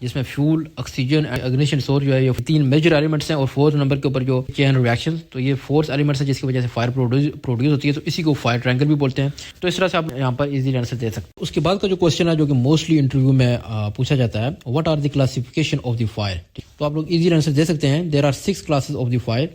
جس میں fuel, oxygen, ignition source جو ہے یہ 3 میجر ایلیمنٹس ہیں، اور 4 نمبر کے اوپر جو چین ریئیکشن، تو یہ 4 ایلیمنٹس ہیں جس کی وجہ سے فائر پروڈیوس ہوتی ہے، تو اسی کو فائر ٹرائنگل بھی بولتے ہیں. تو اس طرح سے آپ یہاں پر ایزیلی آنسر دے سکتے ہیں. اس کے بعد کا جو کوشچن ہے جو کہ موسٹلی انٹرویو میں پوچھا جاتا ہے، what are the classification of the fire. تو آپ لوگ ایزیلی آنسر دے سکتے ہیں. There are 6 classes of the fire,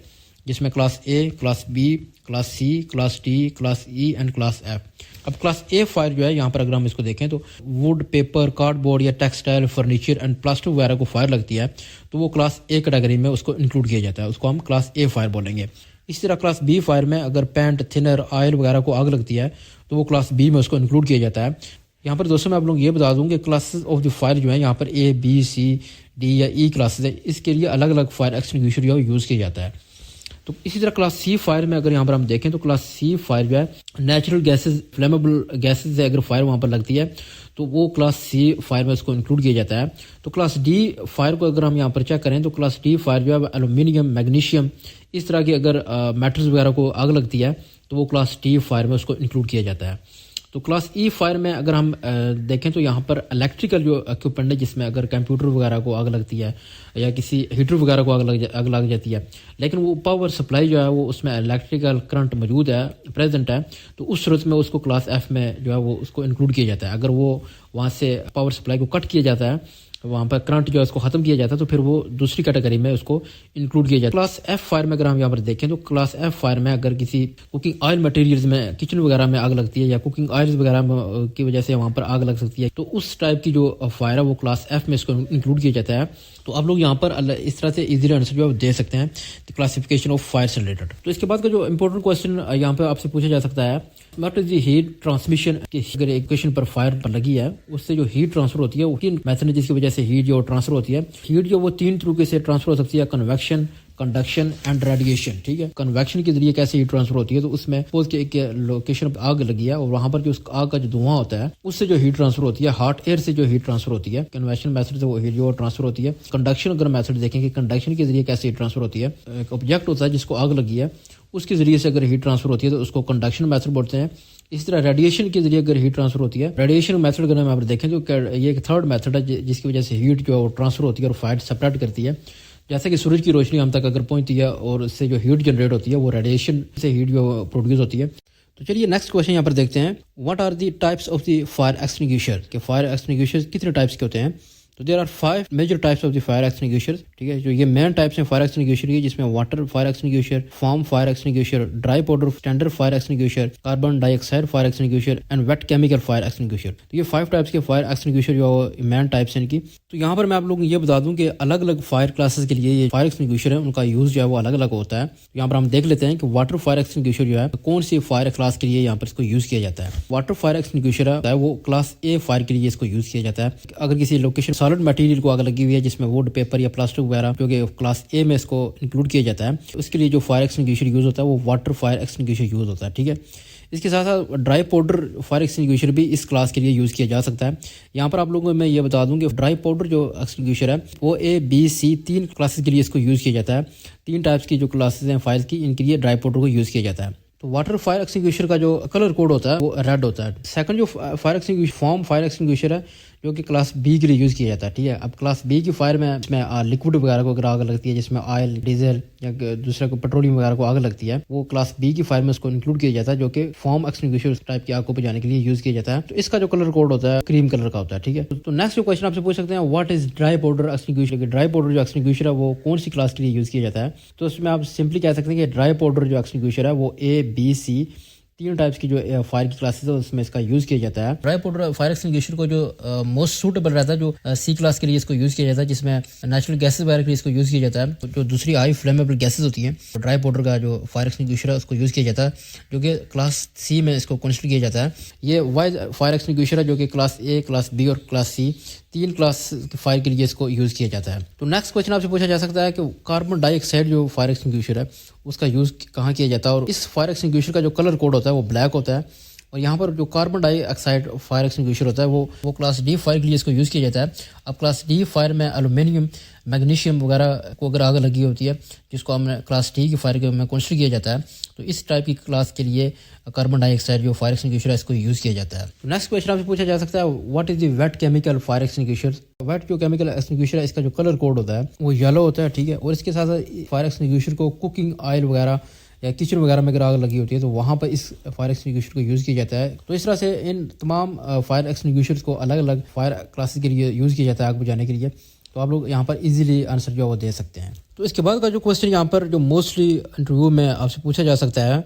جس میں class A, class B, class C, class D, class E and class F. اب کلاس اے فائر جو ہے یہاں پر اگر ہم اس کو دیکھیں تو ووڈ، پیپر، کارڈ بورڈ یا ٹیکسٹائل، فرنیچر اینڈ پلاسٹک وغیرہ کو فائر لگتی ہے تو وہ کلاس اے کیٹیگری میں اس کو انکلوڈ کیا جاتا ہے، اس کو ہم کلاس اے فائر بولیں گے. اسی طرح کلاس بی فائر میں اگر پینٹ، تھنر، آئل وغیرہ کو آگ لگتی ہے تو وہ کلاس بی میں اس کو انکلوڈ کیا جاتا ہے. یہاں پر دوستوں میں آپ لوگ یہ بتا دوں کہ کلاسز آف دی فائر جو ہے یہاں پر اے، بی، سی، ڈی یا ای کلاسز ہے، اس کے لیے الگ الگ فائر ایکسٹنگوشر جو ہے یوز کیا جاتا ہے. تو اسی طرح کلاس سی فائر میں اگر یہاں پر ہم دیکھیں تو کلاس سی فائر جو ہے نیچرل گیسز، فلیمیبل گیسز سے اگر فائر وہاں پر لگتی ہے تو وہ کلاس سی فائر میں اس کو انکلوڈ کیا جاتا ہے. تو کلاس ڈی فائر کو اگر ہم یہاں پر چیک کریں تو کلاس ڈی فائر جو ہے ایلومینیم، میگنیشیم، اس طرح کی اگر میٹلز وغیرہ کو آگ لگتی ہے تو وہ کلاس ڈی فائر میں اس کو انکلوڈ کیا جاتا ہے. تو کلاس ای فائر میں اگر ہم دیکھیں تو یہاں پر الیکٹریکل جو اکوپمنٹ ہے، جس میں اگر کمپیوٹر وغیرہ کو آگ لگتی ہے یا کسی ہیٹر وغیرہ کو آگ لگ جاتی ہے، لیکن وہ پاور سپلائی جو ہے وہ اس میں الیکٹریکل کرنٹ موجود ہے، پریزنٹ ہے، تو اس صورت میں اس کو کلاس ایف میں جو ہے وہ اس کو انکلوڈ کیا جاتا ہے. اگر وہ وہاں سے پاور سپلائی کو کٹ کیا جاتا ہے، وہاں پر کرنٹ جو ہے اس کو ختم کیا جاتا ہے، تو پھر وہ دوسری کیٹیگری میں اس کو انکلوڈ کیا جاتا ہے. کلاس ایف فائر میں اگر ہم یہاں پر دیکھیں تو کلاس ایف فائر میں اگر کسی کوکنگ آئل مٹیریلز میں، کچن وغیرہ میں آگ لگتی ہے یا کوکنگ آئلز وغیرہ کی وجہ سے وہاں پر آگ لگ سکتی ہے، تو اس ٹائپ کی جو فائر ہے وہ کلاس ایف میں اس کو انکلوڈ کیا جاتا ہے. تو آپ لوگ یہاں پر اس طرح سے ایزیلی آنسر جو دے سکتے ہیں کلاسیفیکیشن آف فائر سے ریلیٹڈ. تو اس کے بعد کا جو امپورٹنٹ کوشچن یہاں پہ آپ سے پوچھا جا سکتا ہے، what is the heat transmission. اگر ایک کویشچن پر فائر پر لگی ہے، اس سے جو ہیٹ ٹرانسفر ہوتی ہے وہ تین میتھڈ ہے جس کی وجہ سے ہیٹ جو ٹرانسفر ہوتی ہے. ہیٹ جو وہ 3 طریقے سے ٹرانسفر ہو سکتی ہے، کنویکشن، کنڈکشن اینڈ ریڈیشن. ٹھیک ہے، کنویکشن کے ذریعے کیسے ہیٹ ٹرانسفر ہوتی ہے، تو اس میں سپوز کہ ایک لوکیشن پہ آگ لگی ہے اور وہاں پر جو اس آگ کا جو دھواں ہوتا ہے اس سے جو ہیٹ ٹرانسفر ہوتی ہے، ہاٹ ایئر سے جو ہیٹ ٹرانسفر ہوتی ہے، کنویکشن میتھڈ سے وہ ہیٹ جو ٹرانسفر ہوتی ہے. کنڈکشن اگر میتھڈ دیکھیں کہ کنڈکشن کے ذریعے کیسے ہیٹ ٹرانسفر ہوتی ہے، ایک آبجیکٹ ہوتا ہے جس کو آگ لگی ہے، اس کے ذریعے سے اگر ہیٹ ٹرانسفر ہوتی ہے تو اس کو کنڈکشن میتھڈ بولتے ہیں. اس طرح ریڈیشن کے ذریعے اگر ہیٹ ٹرانسفر ہوتی ہے، ریڈیشن میتھڈ اگر ہم آپ دیکھیں تو یہ ایک تھرڈ میتھڈ ہے جس کی وجہ سے ہیٹ جو ہے وہ ٹرانسفر ہوتی ہے اور فائر سپریٹ کرتی ہے. جیسے کہ سورج کی روشنی ہم تک اگر پہنچتی ہے اور اس سے جو ہیٹ جنریٹ ہوتی ہے وہ ریڈیشن سے ہیٹ جو پروڈیوس ہوتی ہے. تو چلیے نیکسٹ کویشچن یہاں پر دیکھتے ہیں، what are the types of the fire extinguisher. کہ فائر ایکسٹنگوشر کتنے ٹائپس کے ہوتے ہیں؟ تو there are 5 major types of the fire extinguisher. ٹھیک ہے، جو یہ مین ٹائپس ہیں فائر ایکسٹنگوشر کی، جس میں water fire extinguisher, foam fire extinguisher, dry powder standard fire extinguisher, carbon dioxide fire extinguisher and wet chemical fire extinguisher. تو یہ 5 ٹائپس کے فائر ایکسٹنگوشر جو مین ٹائپس ہیں ان کی. تو یہاں پر میں آپ لوگوں کو یہ بتا دوں کہ الگ الگ فائر کلاسز کے لیے یہ فائر ایکسٹنگوشر ہے، ان کا یوز جو ہے وہ الگ الگ ہوتا ہے. یہاں پر ہم دیکھ لیتے ہیں کہ واٹر فائر ایکسٹنگوشر جو ہے کون سی فائر کلاس کے لیے یہاں پر اس کو یوز کیا جاتا ہے. واٹر فائر ایکسٹنگوشر ہے وہ کلاس اے فائر کے لیے اس کو یوز کیا جاتا ہے. اگر کسی لوکیشن سالڈ مٹیریل کو آگ لگی ہوئی ہے جس میں ووڈ، پیپر یا پلاسٹک وغیرہ جو کہ کلاس اے میں اس کو انکلوڈ کیا جاتا ہے، اس کے لیے جو فائر ایکسٹنگوشر یوز ہوتا ہے وہ واٹر فائر ایکسٹنگوشر یوز ہوتا ہے. ٹھیک ہے، اس کے ساتھ ساتھ ڈرائی پاؤڈر فائر ایکسٹنگوشر بھی اس کلاس کے لیے یوز کیا جا سکتا ہے. یہاں پر آپ لوگوں کو میں یہ بتا دوں کہ ڈرائی پاؤڈر جو ایکسٹنگوشر ہے وہ اے، بی، سی 3 کلاسز کے لیے اس کو یوز کیا جاتا ہے. 3 ٹائپس کی جو کلاسز ہیں فائر کی، ان کے لیے ڈرائی پاؤڈر کو یوز کیا جاتا ہے. تو واٹر فائر ایکسٹنگوشر کا جو کلر کوڈ ہوتا ہے وہ ریڈ ہوتا ہے. سیکنڈ جو fire extinguisher foam fire extinguisher ہے جو کہ کلاس بی کے لیے یوز کیا جاتا ہے. ٹھیک ہے، اب کلاس بی کی فائر میں اس میں لکوڈ وغیرہ کو اگر آگ لگتی ہے، جس میں آئل، ڈیزل یا دوسرا کو پیٹرولیم وغیرہ کو آگ لگتی ہے، وہ کلاس بی کی فائر میں اس کو انکلوڈ کیا جاتا ہے، جو کہ فارم ایکسٹنگوشر ٹائپ کی آگ کو بجھانے کے لیے یوز کیا جاتا ہے. تو اس کا جو کلر کوڈ ہوتا ہے کریم کلر کا ہوتا ہے. ٹھیک ہے، تو نیکسٹ جو کوشچن آپ سے پوچھ سکتے ہیں، what is dry powder extinguisher. Dry powder جو ایکسٹنگوشر ہے وہ کون سی کلاس کے لیے یوز کیا جاتا ہے؟ تو اس میں آپ سمپلی کہہ سکتے ہیں کہ ڈرائی پاؤڈر جو ایکسٹنگوشر ہے وہ اے، بی، سی 3 ٹائپس کی جو فائر کی کلاسز ہے اس میں اس کا یوز کیا جاتا ہے. ڈرائی پاؤڈر فائر ایکسٹنگوشر کو جو موسٹ سوٹیبل رہتا ہے جو سی کلاس کے لیے اس کو یوز کیا جاتا ہے، جس میں نیچرل گیسز وغیرہ کے لیے اس کو یوز کیا جاتا ہے. جو دوسری ہائی فلیمیبل گیسز ہوتی ہیں، ڈرائی پاؤڈر کا جو فائر ایکسٹنگوشر ہے اس کو یوز کیا جاتا ہے، جو کہ کلاس سی میں اس کو کنسیڈر کیا جاتا ہے. یہ وائز فائر ایکسٹنگوشر ہے جو کہ کلاس اے، کلاس بی اور کلاس سی 3 کلاس فائر کے لیے اس کو یوز کیا جاتا ہے. تو نیکسٹ کوشچن آپ سے پوچھا جا سکتا ہے کہ کاربن ڈائی آکسائڈ جو فائر ایکسٹنگوشر ہے اس کا یوز کہاں کیا جاتا ہے، اور اس فائر ایکسٹنگوشر کا جو کلر کوڈ ہوتا ہے وہ بلیک ہوتا ہے. اور یہاں پر جو carbon dioxide fire extinguisher ہوتا ہے وہ کلاس ڈی فائر کے لیے اس کو یوز کیا جاتا ہے. اب کلاس ڈی فائر میں الومینیم میگنیشیم وغیرہ کو اگر آگ لگی ہوتی ہے جس کو ہم نے کلاس ڈی کی فائر میں کنسیڈر کیا جاتا ہے, تو اس ٹائپ کی کلاس کے لیے کاربن ڈائی آکسائڈ جو فائر ایکسٹنگوشر ہے اس کو یوز کیا جاتا ہے. نیکسٹ کویشچن آپ سے پوچھا جا سکتا ہے what is the wet chemical fire extinguisher. Wet جو کیمیکل ایکسٹنگوشر ہے اس کا جو کلر کوڈ ہوتا ہے وہ یلو ہوتا ہے, ٹھیک ہے. اور اس کے ساتھ ساتھ فائر ایکسٹنگوشر کو کوکنگ آئل وغیرہ یا کچن وغیرہ میں اگر آگ لگی ہوتی ہے تو وہاں پر اس فائر ایکسٹنگوشر کو یوز کیا جاتا ہے. تو اس طرح سے ان تمام فائر ایکسٹنگوشرز کو الگ الگ فائر کلاسز کے لیے یوز کیا جاتا ہے آگ بجھانے کے لیے. تو آپ لوگ یہاں پر ایزیلی آنسر جو ہے وہ دے سکتے ہیں. تو اس کے بعد کا جو کویشچن یہاں پر جو موسٹلی انٹرویو میں آپ سے پوچھا جا سکتا ہے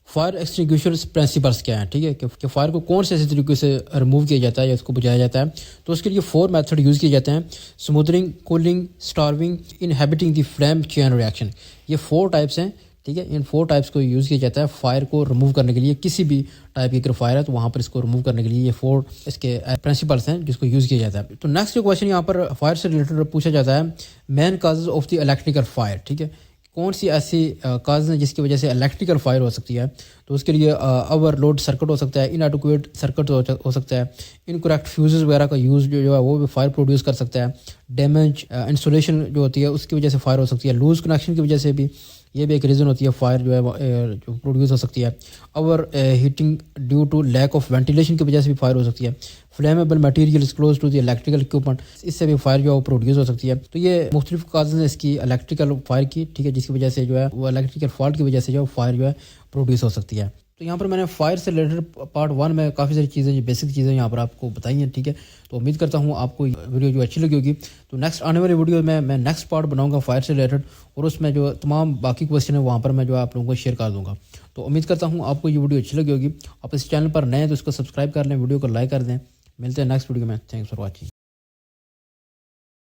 فائر ایکسٹنگوشرز پرنسپلس کیا ہیں, ٹھیک ہے, کہ فائر کو کون سے ایسے طریقے سے ریموو کیا جاتا ہے یا اس کو بجھایا جاتا ہے. تو اس کے لیے 4 میتھڈ یوز کیے جاتے ہیں: اسموتھنگ, کولنگ, اسٹارونگ, انہیبٹنگ دی فلیم چین ریئیکشن. یہ 4 ٹائپس ہیں, ٹھیک ہے. ان 4 ٹائپس کو یوز کیا جاتا ہے فائر کو ریموو کرنے کے لیے. کسی بھی ٹائپ کی اگر فائر ہے تو وہاں پر اس کو ریموو کرنے کے لیے یہ 4 اس کے پرنسپلس ہیں جس کو یوز کیا جاتا ہے. تو نیکسٹ جو کویشچن یہاں پر فائر سے ریلیٹڈ پوچھا جاتا ہے main causes of the electrical fire, ٹھیک ہے. کون سی ایسی کاز ہیں جس کی وجہ سے الیکٹریکل فائر ہو سکتی ہے. تو اس کے لیے اوور لوڈ سرکٹ ہو سکتا ہے, انایڈیکویٹ سرکٹ ہو سکتا ہے, انکریکٹ فیوزز وغیرہ کا یوز جو ہے وہ بھی فائر پروڈیوس کر سکتا ہے, ڈیمیج انسولیشن جو ہوتی ہے اس کی وجہ سے فائر ہو سکتی ہے, لوز کنیکشن کی وجہ سے بھی یہ بھی ایک ریزن ہوتی ہے فائر جو ہے جو پروڈیوس ہو سکتی ہے, overheating due to lack of ventilation کی وجہ سے بھی فائر ہو سکتی ہے, flammable material close to the electrical equipment اس سے بھی فائر جو ہے وہ پروڈیوس ہو سکتی ہے. تو یہ مختلف کازز ہیں اس کی الیکٹریکل فائر کی, ٹھیک ہے, جس کی وجہ سے جو ہے وہ الیکٹریکل فالٹ کی وجہ سے جو فائر جو ہے پروڈیوس ہو سکتی ہے. تو یہاں پر میں نے فائر سے ریلیٹڈ پارٹ 1 میں کافی ساری چیزیں جو بیسک چیزیں یہاں پر آپ کو بتائی ہیں, ٹھیک ہے. تو امید کرتا ہوں آپ کو ویڈیو جو اچھی لگی ہوگی. تو نیکسٹ آنے والی ویڈیو میں نیکسٹ پارٹ بناؤں گا فائر سے ریلیٹڈ, اور اس میں جو تمام باقی کویشچن ہیں وہاں پر میں جو آپ لوگوں کو شیئر کر دوں گا. تو امید کرتا ہوں آپ کو یہ ویڈیو اچھی لگی ہوگی. آپ اس چینل پر نئے ہیں تو اس کو سبسکرائب کر لیں, ویڈیو کو لائک کر دیں. ملتے ہیں نیکسٹ ویڈیو میں. Thanks for watching.